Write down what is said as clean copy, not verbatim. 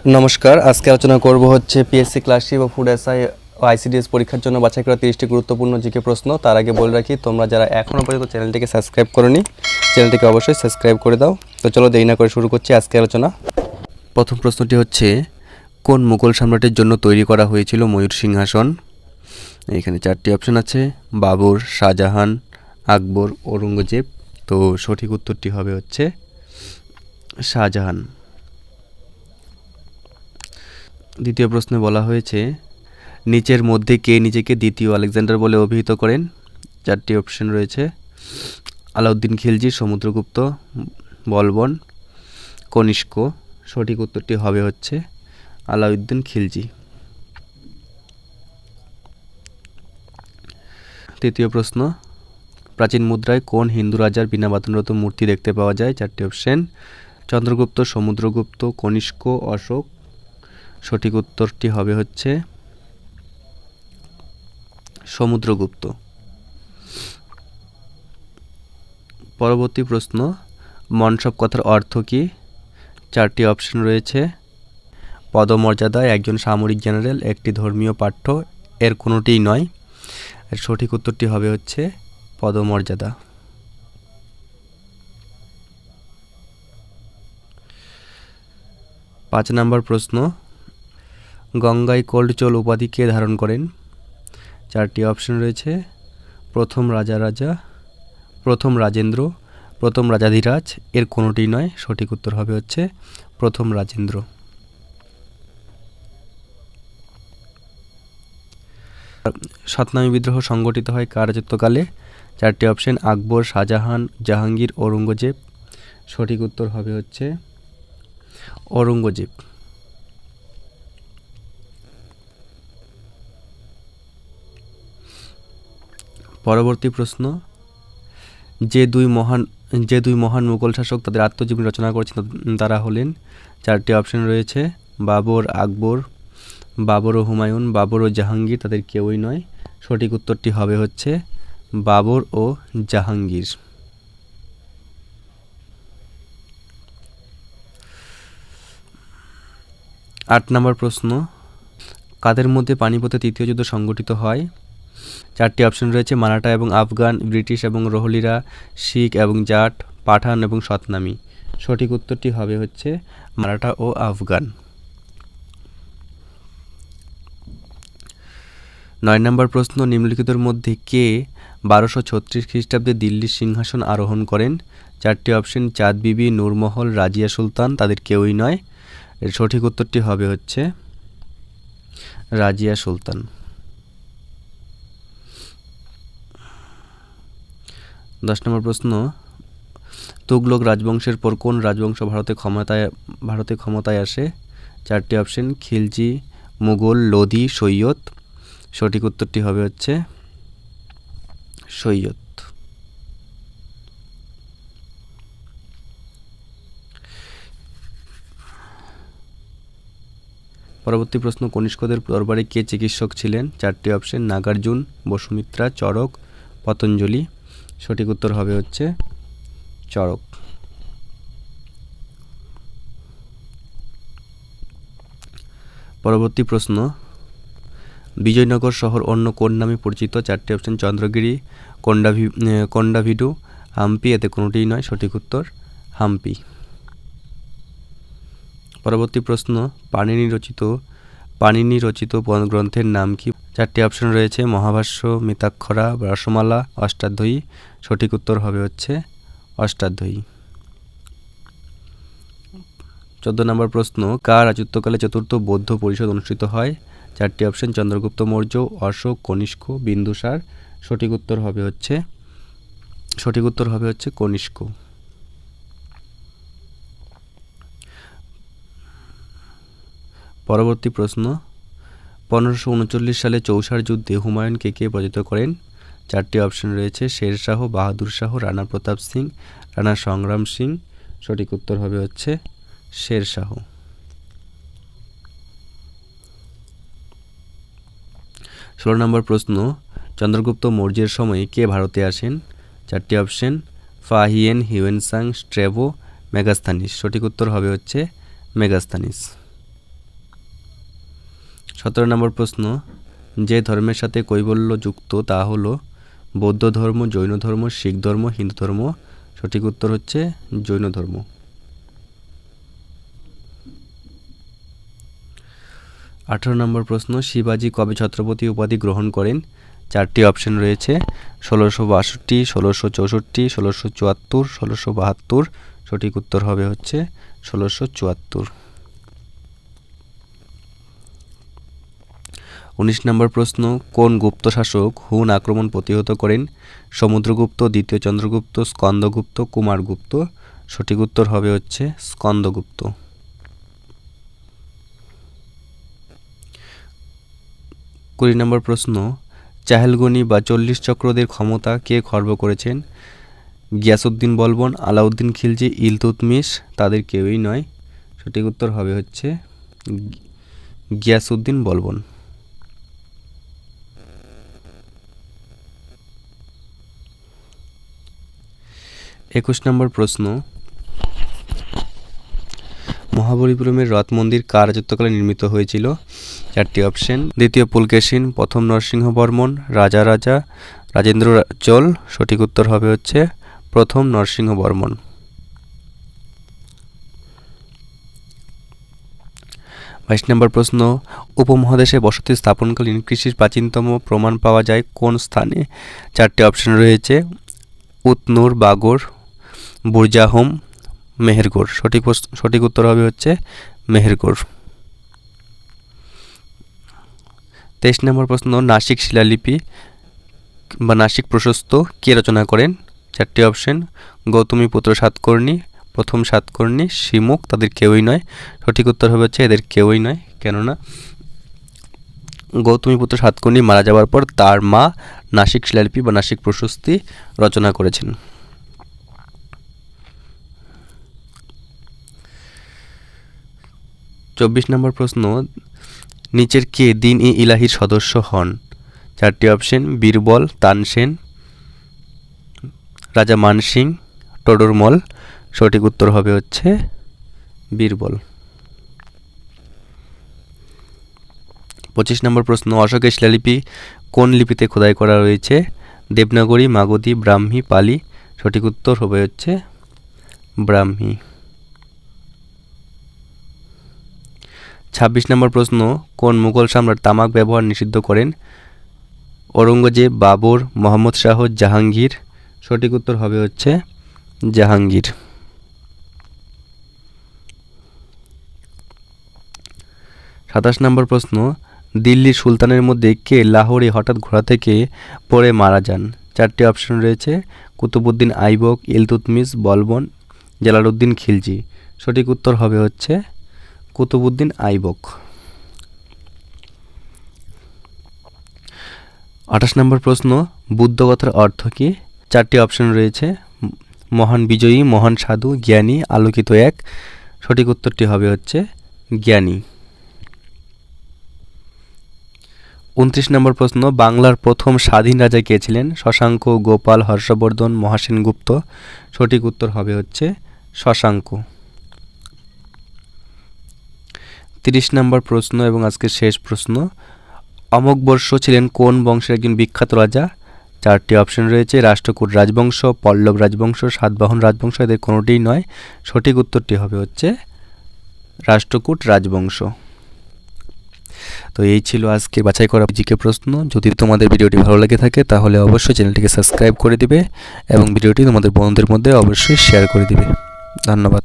নমস্কার, আজকে আলোচনা করব হচ্ছে পিএসসি ক্লাসি বা ফুড এসআই ও আইসিডিএস পরীক্ষার জন্য বাছাই করা 30টি গুরুত্বপূর্ণ জিকে প্রশ্ন। তার আগে বলে রাখি, তোমরা যারা এখনও পর্যন্ত চ্যানেলটিকে সাবস্ক্রাইব করোনি, চ্যানেলটিকে অবশ্যই সাবস্ক্রাইব করে দাও। তো চলো দেরি না করে শুরু করছি আজকে আলোচনা। প্রথম প্রশ্নটি হচ্ছে, কোন মুঘল সম্রাটের জন্য তৈরি করা হয়েছিল ময়ূর সিংহাসন? এখানে 4টি অপশন আছে: বাবর, শাহজাহান, আকবর, ঔরঙ্গজেব। তো সঠিক উত্তরটি হবে হচ্ছে শাহজাহান। দ্বিতীয় প্রশ্নে বলা হয়েছে, নিচের মধ্যে কে নিজেকে দ্বিতীয় আলেকজান্ডার বলে অভিহিত করেন? 4টি অপশন রয়েছে: আলাউদ্দিন খিলজি, সমুদ্রগুপ্ত, বলবন, কনিষ্ক। সঠিক উত্তরটি হবে হচ্ছে আলাউদ্দিন খিলজি। তৃতীয় প্রশ্ন, প্রাচীন মুদ্রায় কোন হিন্দু রাজার বিনা বাদনরত মূর্তি দেখতে পাওয়া যায়? 4টি অপশন: চন্দ্রগুপ্ত, সমুদ্রগুপ্ত, কনিষ্ক, অশোক। সঠিক উত্তরটি হবে হচ্ছে সমুদ্রগুপ্ত। পরবর্তী প্রশ্ন, মনসব কথার অর্থ কী? 4টি অপশন রয়েছে: পদমর্যাদায়, একজন সামরিক জেনারেল, একটি ধর্মীয় পাঠ্য, এর কোনোটিই নয়। এর সঠিক উত্তরটি হবে হচ্ছে পদমর্যাদা। 5 নম্বর প্রশ্ন, গঙ্গাই কোল্ড চোল উপাধি কে ধারণ করেন? 4টি অপশন রয়েছে: প্রথম প্রথম রাজেন্দ্র, প্রথম রাজাধিরাজ, এর কোনোটিই নয়। সঠিক উত্তর হবে হচ্ছে প্রথম রাজেন্দ্র। সতনামী বিদ্রোহ সংগঠিত হয় কার রাজত্বকালে? 4টি অপশন: আকবর, শাহজাহান, জাহাঙ্গীর, ঔরঙ্গজেব। সঠিক উত্তর হবে হচ্ছে ঔরঙ্গজেব। পরবর্তী প্রশ্ন, যে দুই মহান মুঘল শাসক তাদের আত্মজীবনী রচনা করেছেন তারা হলেন? 4টি অপশন রয়েছে: বাবর, আকবর, বাবর ও হুমায়ুন, বাবর ও জাহাঙ্গীর, তাদের কেউই নয়। সঠিক উত্তরটি হবে হচ্ছে বাবর ও জাহাঙ্গীর। 8 নম্বর প্রশ্ন, কাদের মধ্যে পানিপথে তৃতীয় যুদ্ধ সংগঠিত হয়? 4টি অপশন রয়েছে: মারাঠা এবং আফগান, ব্রিটিশ এবং রোহলিরা, শিখ এবং জাট, পাঠান এবং সতনামী। সঠিক উত্তরটি হবে হচ্ছে মারাঠা ও আফগান। 9 নম্বর প্রশ্ন, নিম্নলিখিতের মধ্যে কে 1236 খ্রিস্টাব্দে দিল্লির সিংহাসন আরোহণ করেন? 4টি অপশন: চাঁদ বিবি, নূরমহল, রাজিয়া সুলতান, তাদের কেউই নয়। এর সঠিক উত্তরটি হবে হচ্ছে রাজিয়া সুলতান। 10 নম্বর প্রশ্ন, তুগলক রাজবংশের পর কোন রাজবংশ ভারতে ক্ষমতায় আসে? 4টি অপশন: খিলজি, মুঘল, লোধি, সৈয়দ। সঠিক উত্তরটি হবে হচ্ছে সৈয়দ। পরবর্তী প্রশ্ন, কনিষ্কদের দরবারে কে চিকিৎসক ছিলেন? 4টি অপশন: নাগার্জুন, বসুমিত্রা, চরক, পতঞ্জলি। সঠিক উত্তর হবে হচ্ছে চরক। পরবর্তী প্রশ্ন, বিজয়নগর শহর অন্য কোন নামে পরিচিত? 4টি অপশন: চন্দ্রগিরি, কোন্ডাভিডু, হাম্পি, এতে কোনোটিই নয়। সঠিক উত্তর হাম্পি। পরবর্তী প্রশ্ন, পাণিনি রচিত গ্রন্থের নাম কি? 4টি অপশন রয়েছে: মহাভাষ্য, মিতাক্ষরা, রসমালা, অষ্টাধ্যায়ী। সঠিক উত্তর হবে হচ্ছে অষ্টাধ্যায়ী। 14 নম্বর প্রশ্ন, কার রাজত্বকালে চতুর্থ বৌদ্ধ পরিষদ অনুষ্ঠিত হয়? 4টি অপশন: চন্দ্রগুপ্ত মৌর্য, অশোক, কনিষ্ক, বিন্দুসার। সঠিক উত্তর হবে হচ্ছে কনিষ্ক। পরবর্তী প্রশ্ন, 1539 সালে চৌসার যুদ্ধে হুমায়ুন কে পরাজিত করেন? 4টি অপশন রয়েছে: শেরশাহ, বাহাদুর শাহ, রানা প্রতাপ সিং, রানা সংগ্রাম সিং। সঠিক উত্তর হবে হচ্ছে শেরশাহ। 16 নম্বর প্রশ্ন, চন্দ্রগুপ্ত মৌর্যের সময়ে কে ভারতে আসেন? 4টি অপশন: ফাহিয়েন, হিউয়েনসাং, স্ট্র্যাবো, মেগাস্থানিস। সঠিক উত্তর হবে হচ্ছে মেগাস্থানিস। 17 নম্বর প্রশ্ন, যে ধর্মের সাথে কৈবল্য যুক্ত তা হলো বৌদ্ধ ধর্ম, জৈন ধর্ম, শিখ ধর্ম, হিন্দু ধর্ম। সঠিক উত্তর হচ্ছে জৈন ধর্ম। 18 নম্বর প্রশ্ন, শিবাজি কবে ছত্রপতি উপাধি গ্রহণ করেন? 4টি অপশন রয়েছে, 1662, 1664, 1674, 1672। সঠিক উত্তর হবে হচ্ছে 1674। 19 নম্বর প্রশ্ন, কোন গুপ্ত শাসক হুন আক্রমণ প্রতিহত করেন? সমুদ্রগুপ্ত, দ্বিতীয় চন্দ্রগুপ্ত, স্কন্দগুপ্ত, কুমারগুপ্ত। সঠিক উত্তর হবে হচ্ছে স্কন্দগুপ্ত। 20 নম্বর প্রশ্ন, চাহেলগনি বা 40 চক্রদের ক্ষমতা কে খর্ব করেছেন? গিয়াসউদ্দিন বলবন, আলাউদ্দিন খিলজি, ইলতুৎমিশ। তাদের কেউই নয়। সঠিক উত্তর হবে হচ্ছে গিয়াসউদ্দিন বলবন। 21 নম্বর প্রশ্ন, মহাবলীপুরমের রথ মন্দির কার রাজত্বকালে নির্মিত হয়েছিল? 4টি অপশন, দ্বিতীয় পুলকেশিন, প্রথম নরসিংহ বর্মন, রাজা রাজেন্দ্র চোল। সঠিক উত্তর হবে হচ্ছে প্রথম নরসিংহ বর্মন। 22 নম্বর প্রশ্ন, উপমহাদেশে বসতি স্থাপনকালীন কৃষির প্রাচীনতম প্রমাণ পাওয়া যায় কোন স্থানে? 4টি অপশন রয়েছে, উতনুর, বাগড়, বুরজাহোম, মেহেরগড়। সঠিক উত্তর হবে হচ্ছে মেহেরগড়। 23 নম্বর প্রশ্ন, নাসিক শিলালিপি বা নাসিক প্রশস্ত কে রচনা করেন? 4টি অপশন, গৌতমীপুত্র সাতকর্ণী, প্রথম সাতকর্ণী, শিমুখ। তাদের কেউই নয়। সঠিক উত্তর হবে হচ্ছে এদের কেউই নয়, কেননা গৌতমীপুত্র সাতকর্ণী মারা যাওয়ার পর তার মা নাসিক শিলালিপি বা নাসিক প্রশস্তি রচনা করেছেন। 24 নম্বর প্রশ্ন, নিচের কে দিন-ই-ইলাহির সদস্য হন? 4টি অপশন, বীরবল, তানসেন, রাজা মানসিং, টোডরমল। সঠিক উত্তর হবে হচ্ছে বীরবল। 25 নম্বর প্রশ্ন, অশোকের শিলালিপি কোন লিপিতে খোদাই করা রয়েছে? দেবনাগরী, মাগধী, ব্রাহ্মী, পালি। সঠিক উত্তর হবে হচ্ছে ব্রাহ্মী। 26 নম্বর প্রশ্ন, কোন মুঘল সম্রাট তামাক ব্যবহার নিষিদ্ধ করেন? ঔরঙ্গজেব, বাবর, মোহাম্মদ শাহ, জাহাঙ্গীর। সঠিক উত্তর হবে হচ্ছে জাহাঙ্গীর। 27 নম্বর প্রশ্ন, দিল্লির সুলতানের মধ্যে কে লাহোরে হঠাৎ ঘোড়া থেকে পড়ে মারা যান? 4টি অপশন রয়েছে, কুতুবউদ্দিন আইবক, ইলতুৎমিশ, বলবন, জালালউদ্দিন খিলজি। সঠিক উত্তর হবে হচ্ছে কুতুবউদ্দিন আইবক। 28 নম্বর প্রশ্ন, বুদ্ধ কথার অর্থ কী? 4টি অপশন রয়েছে, মহান বিজয়ী, মহান সাধু, জ্ঞানী, আলোকিত এক। সঠিক উত্তরটি হবে হচ্ছে জ্ঞানী। 29 নম্বর প্রশ্ন, বাংলার প্রথম স্বাধীন রাজা কে ছিলেন? শশাঙ্ক, গোপাল, হর্ষবর্ধন, মহাসেনগুপ্ত। সঠিক উত্তর হবে হচ্ছে শশাঙ্ক। 30 নম্বর প্রশ্ন এবং আজকের শেষ প্রশ্ন, অমোঘবর্ষ ছিলেন কোন বংশের একজন বিখ্যাত রাজা? 4টি অপশন রয়েছে, রাষ্ট্রকূট রাজবংশ, পল্লব রাজবংশ, সাতবাহন রাজবংশ। এদের কোনোটিই নয়। সঠিক উত্তরটি হবে হচ্ছে রাষ্ট্রকূট রাজবংশ। তো এই ছিল আজকে বাছাই করা জিকে প্রশ্ন। যদি তোমাদের ভিডিওটি ভালো লেগে থাকে তাহলে অবশ্যই চ্যানেলটিকে সাবস্ক্রাইব করে দিবে এবং ভিডিওটি তোমাদের বন্ধুদের মধ্যে অবশ্যই শেয়ার করে দিবে। ধন্যবাদ।